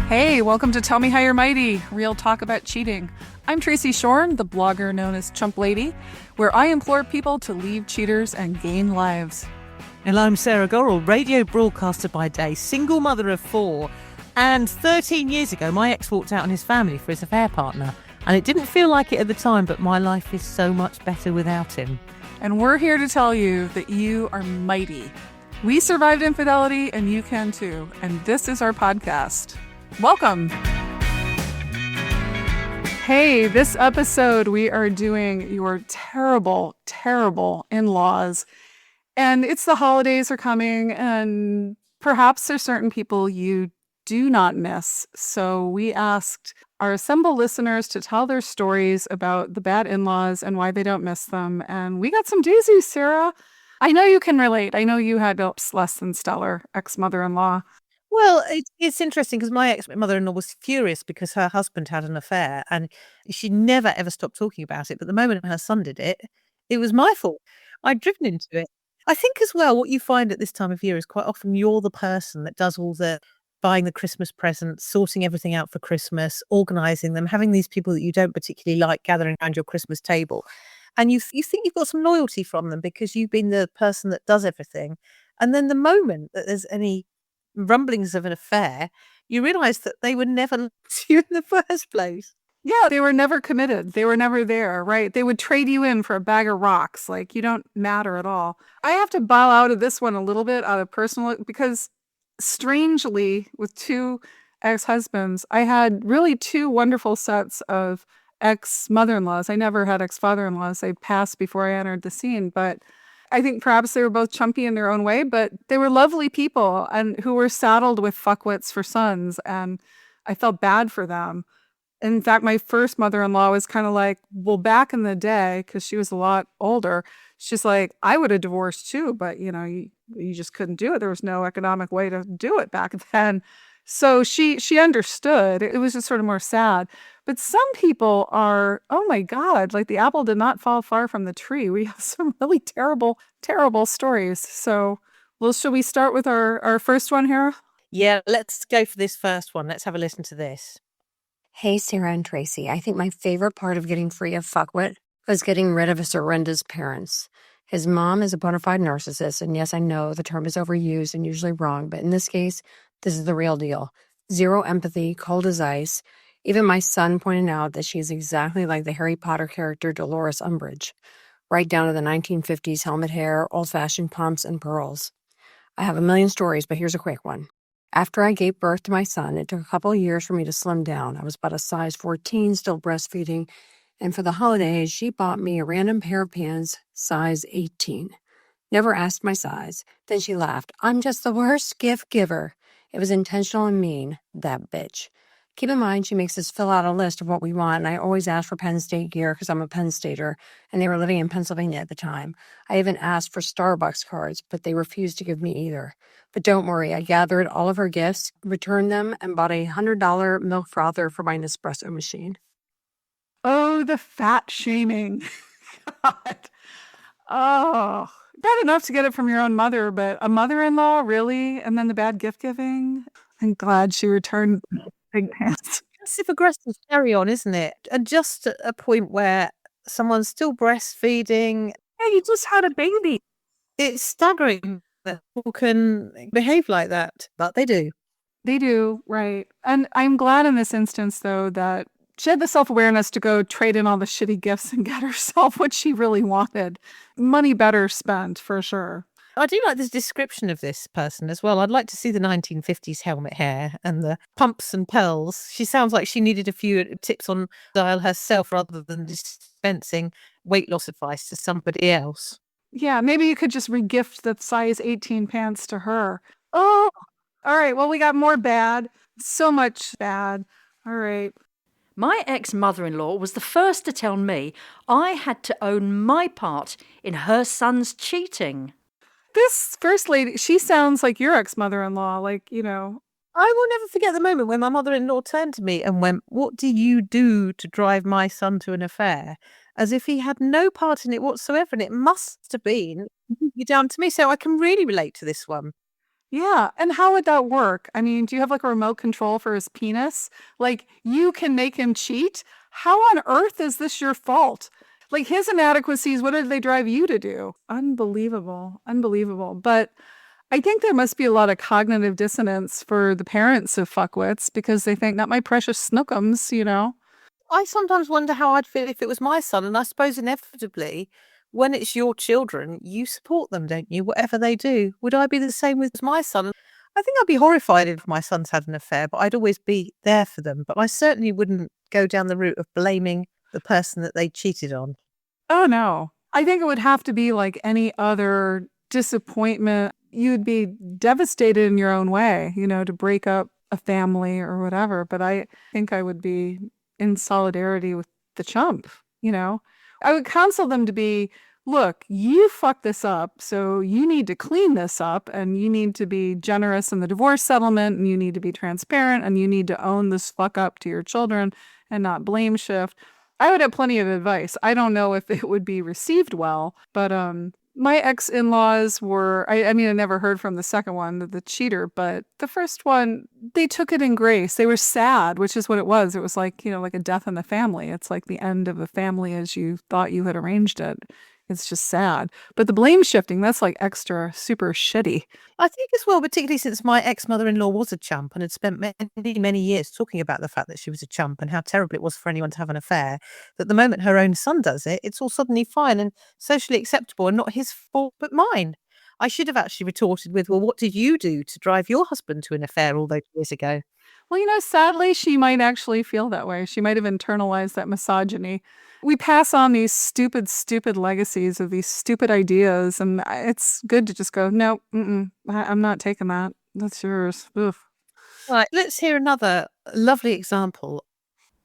Hey, welcome to Tell Me How You're Mighty, real talk about cheating. I'm Tracy Shorn, the blogger known as Chump Lady, where I implore people to leave cheaters and gain lives. And I'm Sarah Gorrell, radio broadcaster by day, single mother of 4. And 13 years ago, my ex walked out on his family for his affair partner. And it didn't feel like it at the time, but my life is so much better without him. And we're here to tell you that you are mighty. We survived infidelity, and you can too. And this is our podcast. Welcome. Hey, this episode we are doing your terrible, terrible in-laws. And it's the holidays are coming, and perhaps there's certain people you do not miss. So we asked our assembled listeners to tell their stories about the bad in-laws and why they don't miss them. And we got some doozies, Sarah. I know you can relate. I know you had less than stellar ex-mother-in-law. Well, it's interesting because my ex-mother-in-law was furious because her husband had an affair and she never, ever stopped talking about it. But the moment her son did it, it was my fault. I'd driven into it. I think as well, what you find at this time of year is quite often you're the person that does all the buying the Christmas presents, sorting everything out for Christmas, organising them, having these people that you don't particularly like gathering around your Christmas table. And you think you've got some loyalty from them because you've been the person that does everything. And then the moment that there's any rumblings of an affair, you realise that they would never look to you in the first place. Yeah, they were never committed. They were never there, right? They would trade you in for a bag of rocks. Like, you don't matter at all. I have to bow out of this one a little bit out of personal, because strangely, with two ex-husbands, I had really two wonderful sets of ex-mother-in-laws. I never had ex-father-in-laws. They passed before I entered the scene, but I think perhaps they were both chumpy in their own way, but they were lovely people and who were saddled with fuckwits for sons, and I felt bad for them. In fact, my first mother-in-law was kind of like, well, back in the day, because she was a lot older, she's like, I would have divorced too, but you just couldn't do it. There was no economic way to do it back then. So she understood. It was just sort of more sad. But some people are, oh my God, like the apple did not fall far from the tree. We have some really terrible, terrible stories. So, well, should we start with our first one here? Yeah, let's go for this first one. Let's have a listen to this. Hey, Sarah and Tracy. I think my favorite part of getting free of fuckwit was getting rid of his horrendous parents. His mom is a bona fide narcissist, and yes, I know the term is overused and usually wrong, but in this case, this is the real deal. Zero empathy, cold as ice. Even my son pointed out that she is exactly like the Harry Potter character Dolores Umbridge, right down to the 1950s helmet hair, old-fashioned pumps, and pearls. I have a million stories, but here's a quick one. After I gave birth to my son, it took a couple of years for me to slim down. I was about a size 14, still breastfeeding, and for the holidays, she bought me a random pair of pants, size 18. Never asked my size. Then she laughed. I'm just the worst gift giver. It was intentional and mean, that bitch. Keep in mind, she makes us fill out a list of what we want, and I always ask for Penn State gear because I'm a Penn Stater, and they were living in Pennsylvania at the time. I even asked for Starbucks cards, but they refused to give me either. But don't worry, I gathered all of her gifts, returned them, and bought a $100 milk frother for my Nespresso machine. Oh, the fat shaming. God. Oh, bad enough to get it from your own mother, but a mother-in-law, really? And then the bad gift giving? I'm glad she returned big pants. Passive-aggressive carry on, isn't it? And just at a point where someone's still breastfeeding. Yeah, you just had a baby. It's staggering that people can behave like that, but they do. They do, right. And I'm glad in this instance, though, that she had the self-awareness to go trade in all the shitty gifts and get herself what she really wanted. Money better spent, for sure. I do like this description of this person as well. I'd like to see the 1950s helmet hair and the pumps and pearls. She sounds like she needed a few tips on style herself rather than dispensing weight loss advice to somebody else. Yeah, maybe you could just regift the size 18 pants to her. Oh, all right. Well, we got more bad. So much bad. All right. My ex-mother-in-law was the first to tell me I had to own my part in her son's cheating. This first lady, she sounds like your ex-mother-in-law. I will never forget the moment when my mother-in-law turned to me and went, "What do you do to drive my son to an affair?" As if he had no part in it whatsoever. And it must have been completely down to me. So I can really relate to this one. Yeah, and how would that work? I mean, do you have like a remote control for his penis? Like, you can make him cheat? How on earth is this your fault? Like, his inadequacies, what did they drive you to do? Unbelievable. Unbelievable. But I think there must be a lot of cognitive dissonance for the parents of fuckwits because they think, not my precious snookums, you know? I sometimes wonder how I'd feel if it was my son, and I suppose inevitably, when it's your children, you support them, don't you? Whatever they do. Would I be the same with my son? I think I'd be horrified if my sons had an affair, but I'd always be there for them. But I certainly wouldn't go down the route of blaming the person that they cheated on. Oh, no. I think it would have to be like any other disappointment. You'd be devastated in your own way, you know, to break up a family or whatever. But I think I would be in solidarity with the chump, you know. I would counsel them to be, look, you fucked this up, so you need to clean this up and you need to be generous in the divorce settlement and you need to be transparent and you need to own this fuck up to your children and not blame shift. I would have plenty of advice. I don't know if it would be received well, but my ex-in-laws were, I mean, I never heard from the second one, the cheater, but the first one, they took it in grace. They were sad, which is what it was. It was like, you know, like a death in the family. It's like the end of a family as you thought you had arranged it. It's just sad. But the blame shifting, that's like extra super shitty. I think as well, particularly since my ex-mother-in-law was a chump and had spent many, many years talking about the fact that she was a chump and how terrible it was for anyone to have an affair, that the moment her own son does it, it's all suddenly fine and socially acceptable and not his fault but mine. I should have actually retorted with, well, what did you do to drive your husband to an affair all those years ago? Well, you know, sadly, she might actually feel that way. She might have internalized that misogyny. We pass on these stupid, stupid legacies of these stupid ideas, and it's good to just go, no, I'm not taking that. That's yours. Oof. Right, let's hear another lovely example.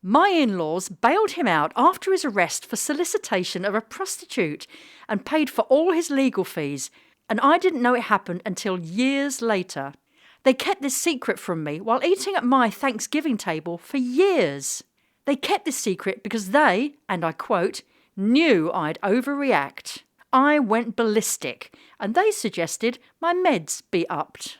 My in laws bailed him out after his arrest for solicitation of a prostitute and paid for all his legal fees, and I didn't know it happened until years later. They kept this secret from me while eating at my Thanksgiving table for years. They kept this secret because they, and I quote, knew I'd overreact. I went ballistic, and they suggested my meds be upped.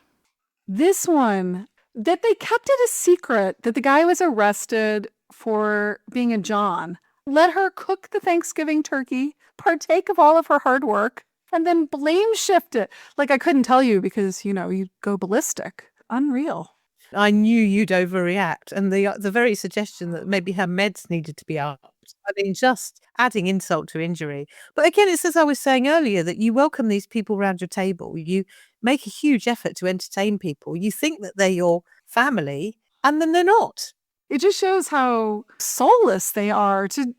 This one, that they kept it a secret that the guy was arrested for being a John. Let her cook the Thanksgiving turkey, partake of all of her hard work, and then blame shift it. Like, I couldn't tell you because, you know, you'd go ballistic. Unreal. I knew you'd overreact, and the very suggestion that maybe her meds needed to be upped. I mean, just adding insult to injury. But again, it's as I was saying earlier, that you welcome these people around your table. You make a huge effort to entertain people. You think that they're your family, and then they're not. It just shows how soulless they are to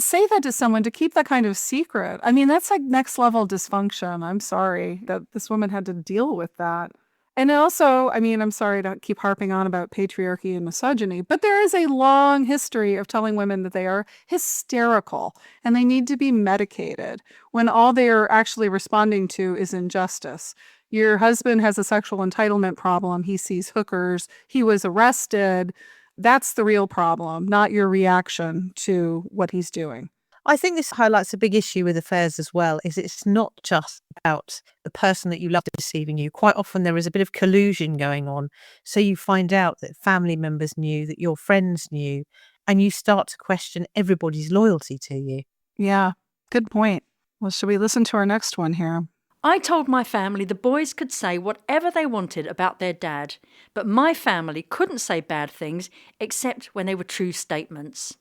say that to someone, to keep that kind of secret. I mean, that's like next level dysfunction. I'm sorry that this woman had to deal with that. And also, I mean, I'm sorry to keep harping on about patriarchy and misogyny, but there is a long history of telling women that they are hysterical and they need to be medicated when all they are actually responding to is injustice. Your husband has a sexual entitlement problem. He sees hookers. He was arrested. That's the real problem, not your reaction to what he's doing. I think this highlights a big issue with affairs as well, is it's not just about the person that you love deceiving you. Quite often there is a bit of collusion going on. So you find out that family members knew, that your friends knew, and you start to question everybody's loyalty to you. Yeah, good point. Well, should we listen to our next one here? I told my family the boys could say whatever they wanted about their dad, but my family couldn't say bad things except when they were true statements.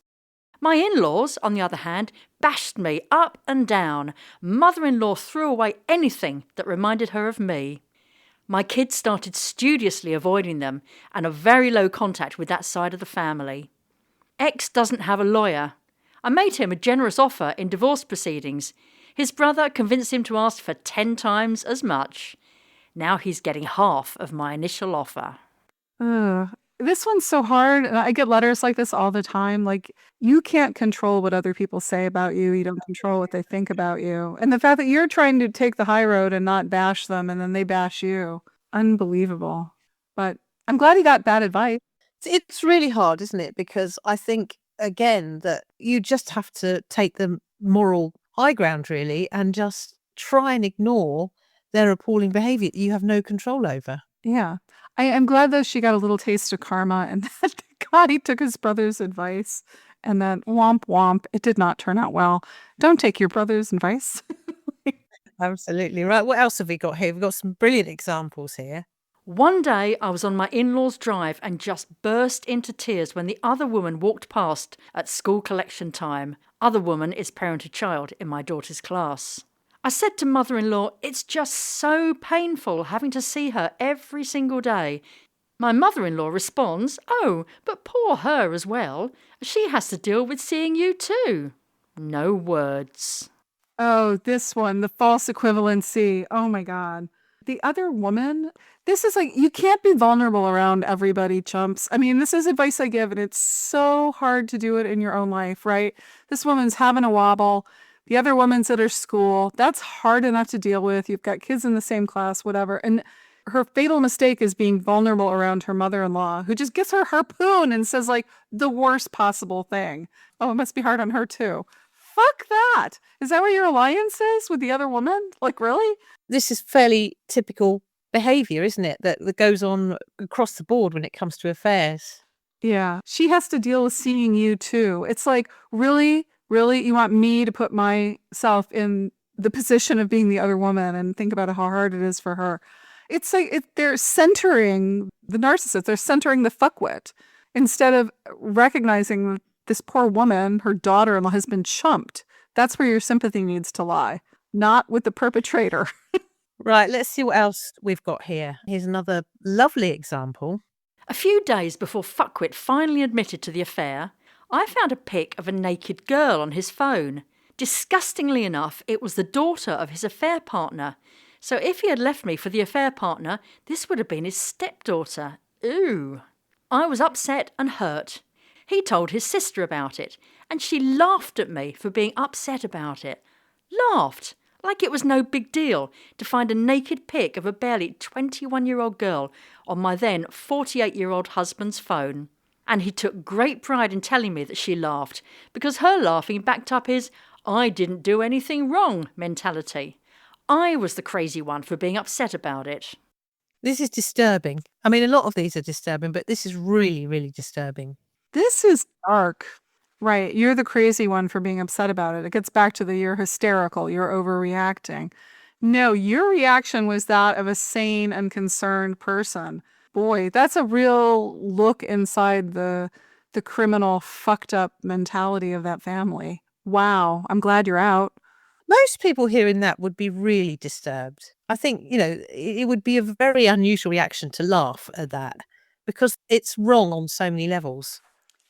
My in-laws, on the other hand, bashed me up and down. Mother-in-law threw away anything that reminded her of me. My kids started studiously avoiding them and have very low contact with that side of the family. Ex doesn't have a lawyer. I made him a generous offer in divorce proceedings. His brother convinced him to ask for 10 times as much. Now he's getting half of my initial offer. This one's so hard. I get letters like this all the time. Like, you can't control what other people say about you. You don't control what they think about you. And the fact that you're trying to take the high road and not bash them and then they bash you. Unbelievable. But I'm glad he got bad advice. It's really hard, isn't it? Because I think, again, that you just have to take the moral high ground, really, and just try and ignore their appalling behaviour that you have no control over. Yeah. I'm glad though she got a little taste of karma and that God, he took his brother's advice and then womp womp. It did not turn out well. Don't take your brother's advice. Absolutely right. What else have we got here? We've got some brilliant examples here. One day I was on my in-laws' drive and just burst into tears when the other woman walked past at school collection time. Other woman is parent a child in my daughter's class. I said to mother-in-law, it's just so painful having to see her every single day. My mother-in-law responds, oh, but poor her as well. She has to deal with seeing you too. No words. Oh, this one, the false equivalency. Oh my God. The other woman, this is like, you can't be vulnerable around everybody, chumps. I mean, this is advice I give, and it's so hard to do it in your own life, right? This woman's having a wobble. The other woman's at her school. That's hard enough to deal with. You've got kids in the same class, whatever. And her fatal mistake is being vulnerable around her mother-in-law, who just gets her harpoon and says like the worst possible thing. Oh, it must be hard on her too. Fuck that. Is that what your alliance is with the other woman? Like, really? This is fairly typical behaviour, isn't it? That goes on across the board when it comes to affairs. Yeah. She has to deal with seeing you too. It's like, really? Really? You want me to put myself in the position of being the other woman and think about how hard it is for her? It's like they're centering the narcissist. They're centering the fuckwit instead of recognizing this poor woman, her daughter-in-law has been chumped. That's where your sympathy needs to lie, not with the perpetrator. Right, let's see what else we've got here. Here's another lovely example. A few days before Fuckwit finally admitted to the affair, I found a pic of a naked girl on his phone. Disgustingly enough, it was the daughter of his affair partner. So if he had left me for the affair partner, this would have been his stepdaughter. Ooh. I was upset and hurt. He told his sister about it, and she laughed at me for being upset about it. Laughed, like it was no big deal to find a naked pic of a barely 21-year-old girl on my then 48-year-old husband's phone. And he took great pride in telling me that she laughed, because her laughing backed up his I didn't do anything wrong mentality. I was the crazy one for being upset about it. This is disturbing. I mean, a lot of these are disturbing, but this is really, really disturbing. This is dark. Right. You're the crazy one for being upset about it. It gets back to the you're hysterical, you're overreacting. No, your reaction was that of a sane and concerned person. Boy, that's a real look inside the criminal fucked up mentality of that family. Wow. I'm glad you're out. Most people hearing that would be really disturbed. I think, it would be a very unusual reaction to laugh at that because it's wrong on so many levels.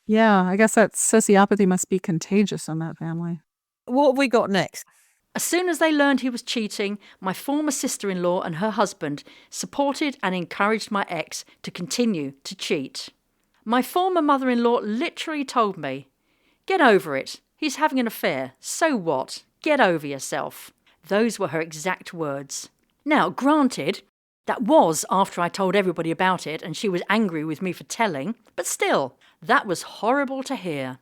Yeah, I guess that sociopathy must be contagious in that family. What have we got next? As soon as they learned he was cheating, my former sister-in-law and her husband supported and encouraged my ex to continue to cheat. My former mother-in-law literally told me, "Get over it. He's having an affair. So what? Get over yourself." Those were her exact words. Now, granted, that was after I told everybody about it and she was angry with me for telling, but still, that was horrible to hear.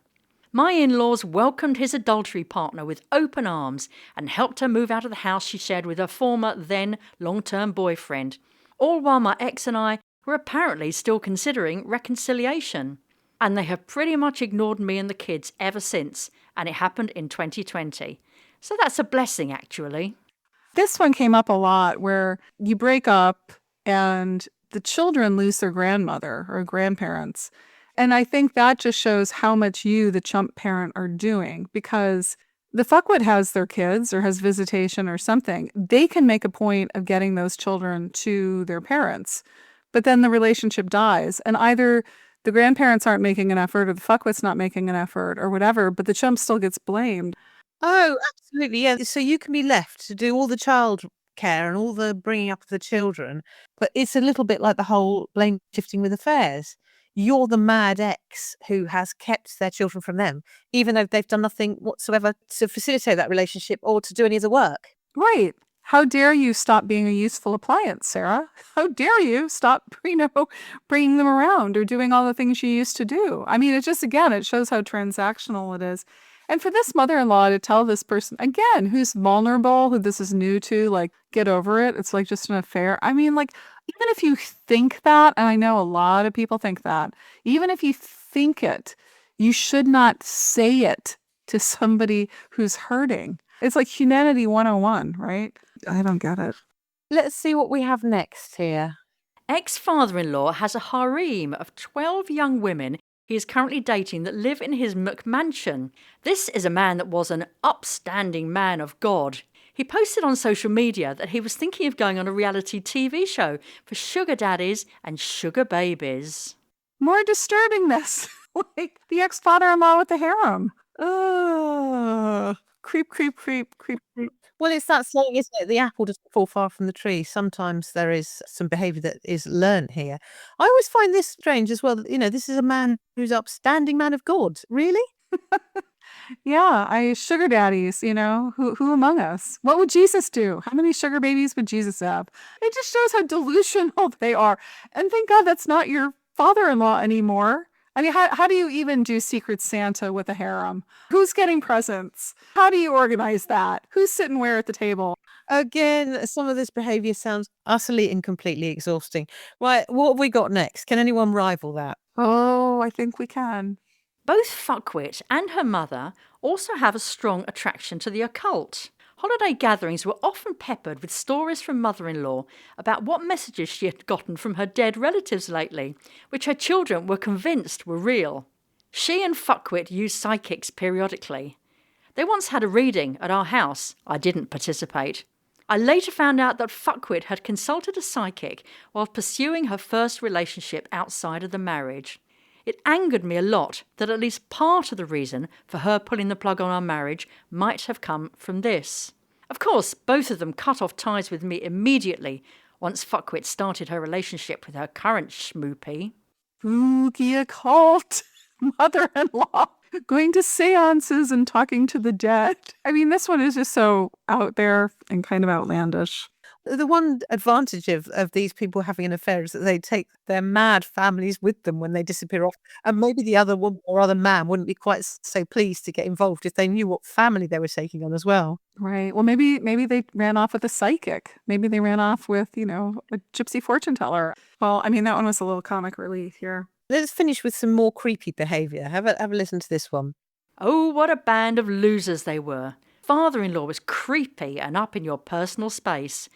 My in-laws welcomed his adultery partner with open arms and helped her move out of the house she shared with her former, then long-term boyfriend, all while my ex and I were apparently still considering reconciliation. And they have pretty much ignored me and the kids ever since, and it happened in 2020. So that's a blessing, actually. This one came up a lot where you break up and the children lose their grandmother or grandparents. And I think that just shows how much you, the chump parent, are doing, because the fuckwit has their kids or has visitation or something. They can make a point of getting those children to their parents, but then the relationship dies. And either the grandparents aren't making an effort or the fuckwit's not making an effort or whatever, but the chump still gets blamed. Oh, absolutely, yeah. So you can be left to do all the child care and all the bringing up of the children, but it's a little bit like the whole blame shifting with affairs. You're the mad ex who has kept their children from them, even though they've done nothing whatsoever to facilitate that relationship or to do any of the work. Right. How dare you stop being a useful appliance, Sarah? How dare you stop, bringing them around or doing all the things you used to do? I mean, it just, again, it shows how transactional it is. And for this mother-in-law to tell this person, again, who's vulnerable, who this is new to, like, get over it. It's like just an affair. I mean, like, even if you think that, and I know a lot of people think that, even if you think it, you should not say it to somebody who's hurting. It's like humanity 101, right? I don't get it. Let's see what we have next here. Ex-father-in-law has a harem of 12 young women he is currently dating that live in his McMansion. This is a man that was an upstanding man of God. He posted on social media that he was thinking of going on a reality TV show for sugar daddies and sugar babies. More disturbing this. Like the ex-father-in-law with the harem. Ugh. Creep, creep, creep, creep, creep. Well, it's that saying, isn't it? The apple doesn't fall far from the tree. Sometimes there is some behaviour that is learnt here. I always find this strange as well. This is a man who's upstanding man of God. Really? Yeah, sugar daddies, who among us? What would Jesus do? How many sugar babies would Jesus have? It just shows how delusional they are. And thank God that's not your father-in-law anymore. I mean, how do you even do Secret Santa with a harem? Who's getting presents? How do you organize that? Who's sitting where at the table? Again, some of this behaviour sounds utterly and completely exhausting. Right, what have we got next? Can anyone rival that? Oh, I think we can. Both Fuckwit and her mother also have a strong attraction to the occult. Holiday gatherings were often peppered with stories from mother-in-law about what messages she had gotten from her dead relatives lately, which her children were convinced were real. She and Fuckwit used psychics periodically. They once had a reading at our house. I didn't participate. I later found out that Fuckwit had consulted a psychic while pursuing her first relationship outside of the marriage. It angered me a lot that at least part of the reason for her pulling the plug on our marriage might have come from this. Of course, both of them cut off ties with me immediately once Fuckwit started her relationship with her current schmoopy. Spooky occult mother-in-law going to seances and talking to the dead. I mean, this one is just so out there and kind of outlandish. The one advantage of these people having an affair is that they take their mad families with them when they disappear off. And maybe the other woman or other man wouldn't be quite so pleased to get involved if they knew what family they were taking on as well. Right. Well, maybe they ran off with a psychic. Maybe they ran off with, a gypsy fortune teller. Well, I mean, that one was a little comic relief here. Let's finish with some more creepy behaviour. Have a listen to this one. Oh, what a band of losers they were. Father-in-law was creepy and up in your personal space.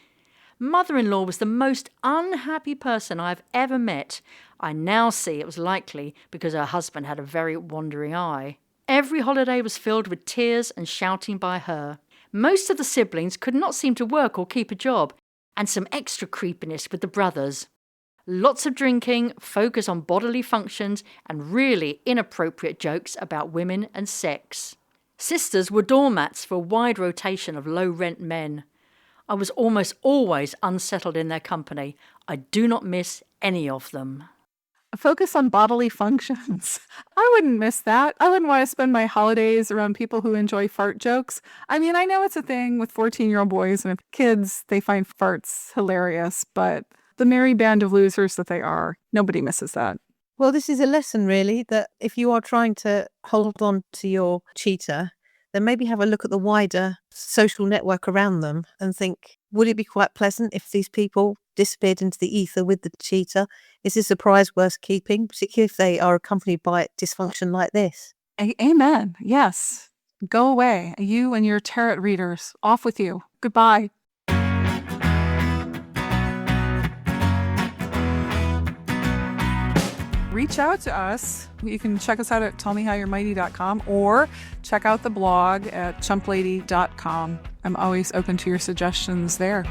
Mother-in-law was the most unhappy person I've ever met. I now see it was likely because her husband had a very wandering eye. Every holiday was filled with tears and shouting by her. Most of the siblings could not seem to work or keep a job, and some extra creepiness with the brothers. Lots of drinking, focus on bodily functions, and really inappropriate jokes about women and sex. Sisters were doormats for a wide rotation of low-rent men. I was almost always unsettled in their company. I do not miss any of them. A focus on bodily functions. I wouldn't miss that. I wouldn't want to spend my holidays around people who enjoy fart jokes. I mean, I know it's a thing with 14-year-old boys and kids, they find farts hilarious, but the merry band of losers that they are, nobody misses that. Well, this is a lesson, really, that if you are trying to hold on to your cheater, then maybe have a look at the wider social network around them and think, would it be quite pleasant if these people disappeared into the ether with the cheater? Is this a prize worth keeping, particularly if they are accompanied by dysfunction like this? Amen. Yes. Go away. You and your tarot readers. Off with you. Goodbye. Reach out to us. You can check us out at tellmehowyourmighty.com or check out the blog at chumplady.com. I'm always open to your suggestions there.